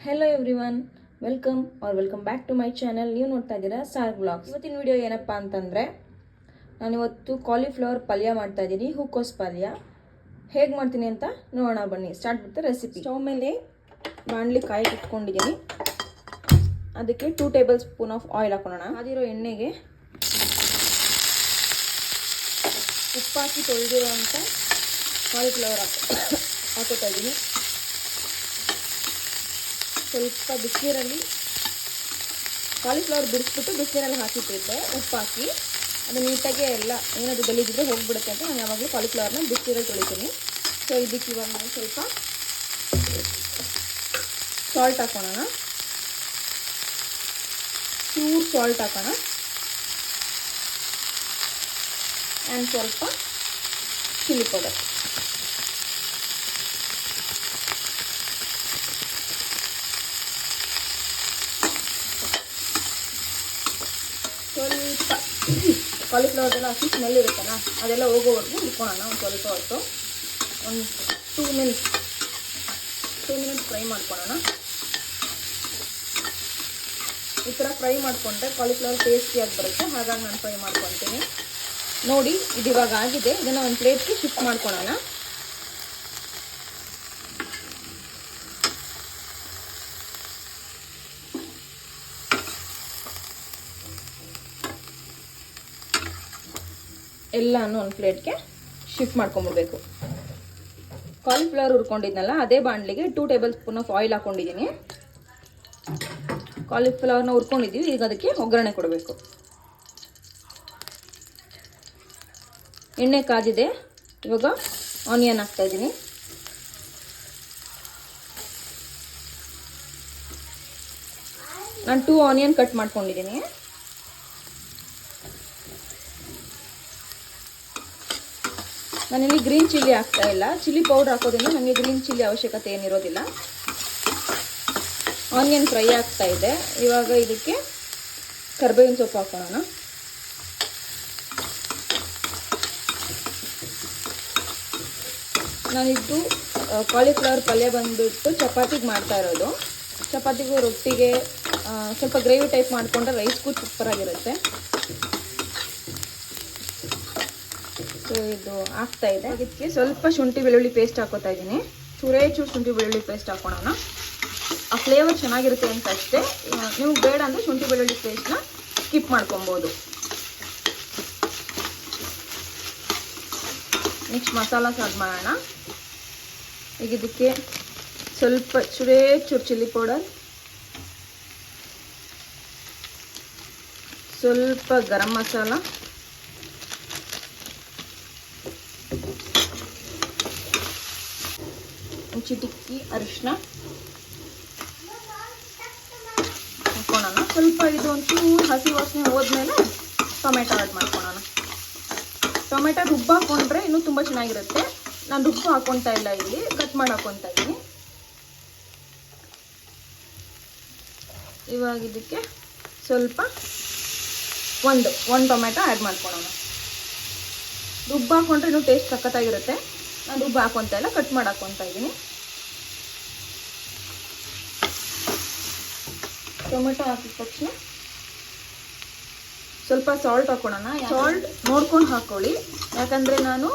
Hello everyone, welcome back to my channel. ನೀವು ನೋಡ್ತಾ ಇದ್ದೀರಾ ಸಾರ್ ಬ್ಲಾಗ್ಸ್. ಇವತ್ತಿನ ವಿಡಿಯೋ ಏನಪ್ಪ ಅಂತಂದರೆ, ನಾನಿವತ್ತು ಕಾಲಿಫ್ಲವರ್ ಪಲ್ಯ ಮಾಡ್ತಾ ಇದ್ದೀನಿ. ಹೂಕೋಸ್ ಪಲ್ಯ ಹೇಗೆ ಮಾಡ್ತೀನಿ ಅಂತ ನೋಡೋಣ ಬನ್ನಿ. ಸ್ಟಾರ್ಟ್ ಮಾಡ್ತಾ ರೆಸಿಪಿ. ಸ್ಟವ್ ಮೇಲೆ ಬಾಣಲಿ ಕಾಯಿ ಇಟ್ಕೊಂಡಿದ್ದೀನಿ. ಅದಕ್ಕೆ 2 ಟೇಬಲ್ ಸ್ಪೂನ್ ಆಫ್ ಆಯಿಲ್ ಹಾಕೋಣ. ಅದಿರೋ ಎಣ್ಣೆಗೆ ಉಪ್ಪಾಕಿ ತೊಳೆದಿರೋಂಥ ಕಾಲಿಫ್ಲವರ್ ಹಾಕೋತಾ ಇದ್ದೀನಿ. ಸ್ವಲ್ಪ ಬಿಸಿನೀರಲ್ಲಿ ಕಾಲಿಫ್ಲವರ್ ಬಿಡಿಸ್ಬಿಟ್ಟು ಬಿಸಿನೀರಲ್ಲಿ ಹಾಕಿಟ್ಟಿದ್ದೆ ಉಪ್ಪು ಹಾಕಿ. ಅದು ನೀಟಾಗಿ ಎಲ್ಲ ಏನಾದರೂ ಗಲೀಜಿದ್ರೆ ಹೋಗ್ಬಿಡುತ್ತೆ ಅಂತ ನಾನು ಯಾವಾಗಲೂ ಕಾಲಿಫ್ಲವರ್ನ ಬಿಸಿನೀರಲ್ಲಿ ತೊಳಿತೀನಿ. ಸೊ ಇದಕ್ಕೆ ಇವಾಗ ನಾನು ಸ್ವಲ್ಪ ಸಾಲ್ಟ್ ಹಾಕೋಣ. ಚೂರು ಸಾಲ್ಟ್ ಹಾಕೋಣ ಆ್ಯಂಡ್ ಸ್ವಲ್ಪ ಚಿಲ್ಲಿ ಪೌಡರ್. ಸ್ವಲ್ಪ ಕಾಲಿಫ್ಲವರ್ದೆಲ್ಲ ಹಸಿ ಸ್ಮೆಲ್ ಇರುತ್ತಲ್ಲ, ಅದೆಲ್ಲ ಹೋಗೋವರೆಗೂ ಇಟ್ಕೊಳ್ಳೋಣ. ಒಂದು ಸ್ವಲ್ಪ ಹೊತ್ತು, ಒಂದು 2 ಮಿನಿಟ್ಸ್ ಫ್ರೈ ಮಾಡ್ಕೊಳ್ಳೋಣ. ಈ ಥರ ಫ್ರೈ ಮಾಡಿಕೊಂಡ್ರೆ ಕಾಲಿಫ್ಲವರ್ ಟೇಸ್ಟಿಯಾಗಿ ಬರುತ್ತೆ. ಹಾಗಾಗಿ ನಾನು ಫ್ರೈ ಮಾಡ್ಕೊತೀನಿ. ನೋಡಿ, ಇದು ಇವಾಗ ಆಗಿದೆ. ಇದನ್ನು ಒಂದು ಪ್ಲೇಟ್ಗೆ ಶಿಫ್ಟ್ ಮಾಡ್ಕೊಳ್ಳೋಣ. ಎಲ್ಲನೂ ಒಂದು ಪ್ಲೇಟ್ಗೆ ಶಿಫ್ಟ್ ಮಾಡ್ಕೊಂಬಿಡ್ಬೇಕು. ಕಾಲಿಫ್ಲವರ್ ಹುರ್ಕೊಂಡಿದ್ನಲ್ಲ, ಅದೇ ಬಾಣಲಿಗೆ 2 ಟೇಬಲ್ ಸ್ಪೂನ್ ಆಫ್ ಆಯಿಲ್ ಹಾಕ್ಕೊಂಡಿದ್ದೀನಿ. ಕಾಲಿಫ್ಲವರ್ನ ಹುರ್ಕೊಂಡಿದ್ದೀವಿ. ಈಗ ಅದಕ್ಕೆ ಒಗ್ಗರಣೆ ಕೊಡಬೇಕು. ಎಣ್ಣೆ ಕಾದಿದೆ. ಇವಾಗ ಆನಿಯನ್ ಹಾಕ್ತಾಯಿದ್ದೀನಿ. ನಾನು 2 ಆನಿಯನ್ ಕಟ್ ಮಾಡ್ಕೊಂಡಿದ್ದೀನಿ. ನಾನಿಲ್ಲಿ ಗ್ರೀನ್ ಚಿಲ್ಲಿ ಹಾಕ್ತಾ ಇಲ್ಲ. ಚಿಲ್ಲಿ ಪೌಡರ್ ಹಾಕೋದ್ರಿಂದ ನನಗೆ ಗ್ರೀನ್ ಚಿಲ್ಲಿ ಅವಶ್ಯಕತೆ ಏನಿರೋದಿಲ್ಲ. ಆನಿಯನ್ ಫ್ರೈ ಆಗ್ತಾ ಇದೆ. ಇವಾಗ ಇದಕ್ಕೆ ಕರಿಬೇವಿನ ಸೊಪ್ಪು ಹಾಕೋಣ. ನಾನಿದ್ದು ಕಾಲಿಫ್ಲವರ್ ಪಲ್ಯ ಬಂದುಬಿಟ್ಟು ಚಪಾತಿಗೆ ಮಾಡ್ತಾ ಇರೋದು. ಚಪಾತಿಗೂ ರೊಟ್ಟಿಗೆ ಸ್ವಲ್ಪ ಗ್ರೇವಿ ಟೈಪ್ ಮಾಡಿಕೊಂಡ್ರೆ ರೈಸ್ಗೂ ಸೂಪರಾಗಿರುತ್ತೆ. ಸೊ ಇದು ಆಗ್ತಾ ಇದೆ. ಅದಕ್ಕೆ ಸ್ವಲ್ಪ ಶುಂಠಿ ಬೆಳ್ಳುಳ್ಳಿ ಪೇಸ್ಟ್ ಹಾಕೋತಾ ಇದ್ದೀನಿ. ಚೂರು ಶುಂಠಿ ಬೆಳ್ಳುಳ್ಳಿ ಪೇಸ್ಟ್ ಹಾಕೋಣ. ಆ ಫ್ಲೇವರ್ ಚೆನ್ನಾಗಿರುತ್ತೆ ಅಂತ ಅಷ್ಟೇ. ನೀವು ಬೇಡ ಅಂದರೆ ಶುಂಠಿ ಬೆಳ್ಳುಳ್ಳಿ ಪೇಸ್ಟ್ನ ಸ್ಕಿಪ್ ಮಾಡ್ಕೊಬೋದು. ನೆಕ್ಸ್ಟ್ ಮಸಾಲಾಸ್ ಆ್ಯಡ್ ಮಾಡೋಣ. ಈಗ ಇದಕ್ಕೆ ಸ್ವಲ್ಪ ಚೂರು ಚಿಲ್ಲಿ ಪೌಡರ್, ಸ್ವಲ್ಪ ಗರಂ ಮಸಾಲ, ಚಿಟಿಕ್ಕಿ ಅರಿಶಿನ ಹಾಕೋಣ. ಸ್ವಲ್ಪ ಇದು ಒಂಚೂರು ಹಸಿ ವಾಸನೆ ಹೋದ್ಮೇಲೆ ಟೊಮೆಟೊ ಆ್ಯಡ್ ಮಾಡ್ಕೊಳ್ಳೋಣ. ಟೊಮೆಟೊ ರುಬ್ಬ ಹಾಕೊಂಡ್ರೆ ಇನ್ನೂ ತುಂಬ ಚೆನ್ನಾಗಿರುತ್ತೆ. ನಾನು ರುಬ್ಬ ಹಾಕೊತಾ ಇಲ್ಲ, ಇಲ್ಲಿ ಕಟ್ ಮಾಡಿ ಹಾಕೊತಾ ಇದ್ದೀನಿ. ಇವಾಗ ಇದಕ್ಕೆ ಸ್ವಲ್ಪ ಒಂದು ಟೊಮೆಟೊ ಆ್ಯಡ್ ಮಾಡ್ಕೊಳ್ಳೋಣ. ರುಬ್ಬ ಹಾಕೊಂಡ್ರೆ ಇನ್ನೂ ಟೇಸ್ಟ್ ಸಖತ್ತಾಗಿರುತ್ತೆ. ನಾನು ರುಬ್ಬ ಹಾಕೊತಾ ಇಲ್ಲ, ಕಟ್ ಮಾಡಿ ಹಾಕೊತಾ ಇದ್ದೀನಿ. ಟೊಮೆಟೊ ಹಾಕಿದ ತಕ್ಷಣ ಸ್ವಲ್ಪ ಸಾಲ್ಟ್ ಹಾಕೊಳ್ಳೋಣ. ಸಾಲ್ಟ್ ನೋಡ್ಕೊಂಡು ಹಾಕ್ಕೊಳ್ಳಿ, ಯಾಕಂದರೆ ನಾನು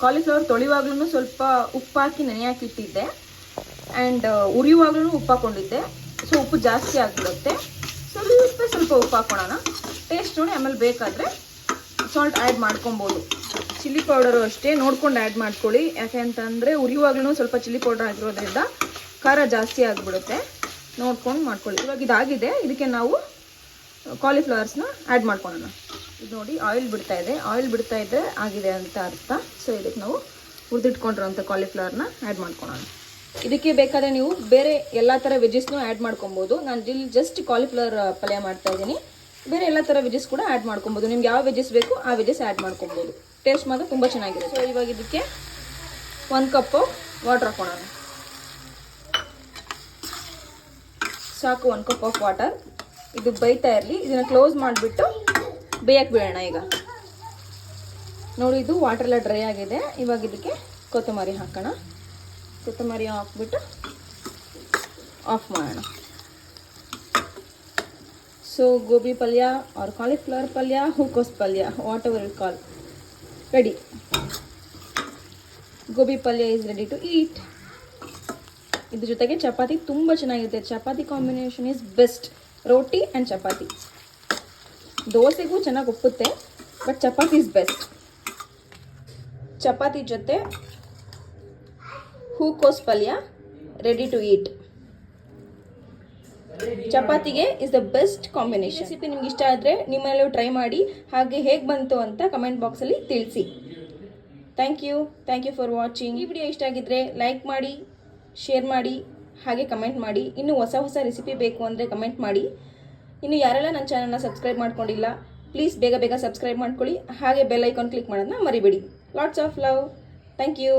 ಕಾಲಿಫ್ಲವರ್ ತೊಳೆಯುವಾಗ್ಲೂ ಸ್ವಲ್ಪ ಉಪ್ಪು ಹಾಕಿ ನೆನೆಯಾಕಿಟ್ಟಿದ್ದೆ ಆ್ಯಂಡ್ ಉರಿಯುವಾಗ್ಲೂ ಉಪ್ಪು ಹಾಕ್ಕೊಂಡಿದ್ದೆ. ಸೊ ಉಪ್ಪು ಜಾಸ್ತಿ ಆಗಿಬಿಡುತ್ತೆ. ಸ್ವಲ್ಪ ಉಪ್ಪು ಹಾಕೊಳ್ಳೋಣ. ಟೇಸ್ಟ್ ನೋಡಿ ಆಮೇಲೆ ಬೇಕಾದರೆ ಸಾಲ್ಟ್ ಆ್ಯಡ್ ಮಾಡ್ಕೊಬೋದು. ಚಿಲ್ಲಿ ಪೌಡರು ಅಷ್ಟೇ ನೋಡ್ಕೊಂಡು ಆ್ಯಡ್ ಮಾಡ್ಕೊಳ್ಳಿ. ಯಾಕೆ ಅಂತಂದರೆ ಉರಿಯುವಾಗ್ಲೂ ಸ್ವಲ್ಪ ಚಿಲ್ಲಿ ಪೌಡರ್ ಆಗಿರೋದ್ರಿಂದ ಖಾರ ಜಾಸ್ತಿ ಆಗಿಬಿಡುತ್ತೆ. ನೋಡ್ಕೊಂಡು ಮಾಡ್ಕೊಳ್ಳಿ. ಇವಾಗ ಇದಾಗಿದೆ. ಇದಕ್ಕೆ ನಾವು ಕಾಲಿಫ್ಲವರ್ಸ್ನ ಆ್ಯಡ್ ಮಾಡ್ಕೊಳ್ಳೋಣ. ಇದು ನೋಡಿ, ಆಯಿಲ್ ಬಿಡ್ತಾ ಇದೆ. ಆಯಿಲ್ ಬಿಡ್ತಾ ಇದ್ದರೆ ಆಗಿದೆ ಅಂತ ಅರ್ಥ. ಸೊ ಇದಕ್ಕೆ ನಾವು ಹುರಿದಿಟ್ಕೊಂಡಿರೋಂಥ ಕಾಲಿಫ್ಲವರ್ನ ಆ್ಯಡ್ ಮಾಡ್ಕೊಳ್ಳೋಣ. ಇದಕ್ಕೆ ಬೇಕಾದರೆ ನೀವು ಬೇರೆ ಎಲ್ಲ ಥರ ವೆಜ್ಜಸ್ನೂ ಆ್ಯಡ್ ಮಾಡ್ಕೊಬೋದು. ನಾನು ಇಲ್ಲಿ ಜಸ್ಟ್ ಕಾಲಿಫ್ಲವರ್ ಪಲ್ಯ ಮಾಡ್ತಾ ಇದ್ದೀನಿ. ಬೇರೆ ಎಲ್ಲ ಥರ ವೆಜ್ಜಸ್ ಕೂಡ ಆ್ಯಡ್ ಮಾಡ್ಕೊಬೋದು. ನಿಮ್ಗೆ ಯಾವ ವೆಜ್ಜಸ್ ಬೇಕು ಆ ವೆಜ್ಜಸ್ ಆ್ಯಡ್ ಮಾಡ್ಕೊಬೋದು. ಟೇಸ್ಟ್ ಮಾತ್ರ ತುಂಬ ಚೆನ್ನಾಗಿರುತ್ತೆ. ಸೊ ಇವಾಗ ಇದಕ್ಕೆ 1 ಕಪ್ಪು ವಾಟರ್ ಹಾಕೋಣ. ಸಾಕು, 1 ಕಪ್ ಆಫ್ ವಾಟರ್. ಇದು ಬೇಯ್ತಾ ಇರಲಿ. ಇದನ್ನು ಕ್ಲೋಸ್ ಮಾಡಿಬಿಟ್ಟು ಬೇಯಕ್ಕೆ ಬಿಡೋಣ. ಈಗ ನೋಡಿ, ಇದು ವಾಟರ್ ಎಲ್ಲ ಡ್ರೈ ಆಗಿದೆ. ಇವಾಗ ಇದಕ್ಕೆ ಕೊತ್ತಂಬರಿ ಹಾಕೋಣ. ಕೊತ್ತಂಬರಿ ಹಾಕ್ಬಿಟ್ಟು ಆಫ್ ಮಾಡೋಣ. ಸೊ ಗೋಬಿ ಪಲ್ಯ ಆರ್ ಕಾಲಿಫ್ಲವರ್ ಪಲ್ಯ, ಹೂಕೋಸ್ ಪಲ್ಯ, whatever you call, ready. Gobi palya is ready to ಈಟ್. ಇದ್ರ ಜೊತೆಗೆ ಚಪಾತಿ ತುಂಬ ಚೆನ್ನಾಗಿರುತ್ತೆ. Chapati combination is best. Roti and chapati. ದೋಸೆಗೂ ಚೆನ್ನಾಗಿ ಒಪ್ಪುತ್ತೆ, but chapati is best. Chapati ಜೊತೆ ಹೂಕೋಸ್ ಪಲ್ಯ ರೆಡಿ ಟು ಈಟ್. ಚಪಾತಿಗೆ is the best combination. Recipe ನಿಮ್ಗೆ ಇಷ್ಟ ಆದರೆ ನಿಮ್ಮಲ್ಲೂ ಟ್ರೈ ಮಾಡಿ, ಹಾಗೆ ಹೇಗೆ ಬಂತು ಅಂತ ಕಮೆಂಟ್ ಬಾಕ್ಸಲ್ಲಿ ತಿಳಿಸಿ. Thank you for watching. ಈ ವಿಡಿಯೋ ಇಷ್ಟ ಆಗಿದ್ದರೆ ಲೈಕ್ ಮಾಡಿ, ಶೇರ್ ಮಾಡಿ, ಹಾಗೆ ಕಮೆಂಟ್ ಮಾಡಿ. ಇನ್ನೂ ಹೊಸ ರೆಸಿಪಿ ಬೇಕು ಅಂದರೆ ಕಮೆಂಟ್ ಮಾಡಿ. ಇನ್ನು ಯಾರೆಲ್ಲ ನನ್ನ ಚಾನಲ್ನ ಸಬ್ಸ್ಕ್ರೈಬ್ ಮಾಡ್ಕೊಂಡಿಲ್ಲ, ಪ್ಲೀಸ್ ಬೇಗ ಸಬ್ಸ್ಕ್ರೈಬ್ ಮಾಡ್ಕೊಳ್ಳಿ. ಹಾಗೆ ಬೆಲ್ ಐಕಾನ್ ಕ್ಲಿಕ್ ಮಾಡೋದನ್ನ ಮರಿಬೇಡಿ. Lots of love. Thank you.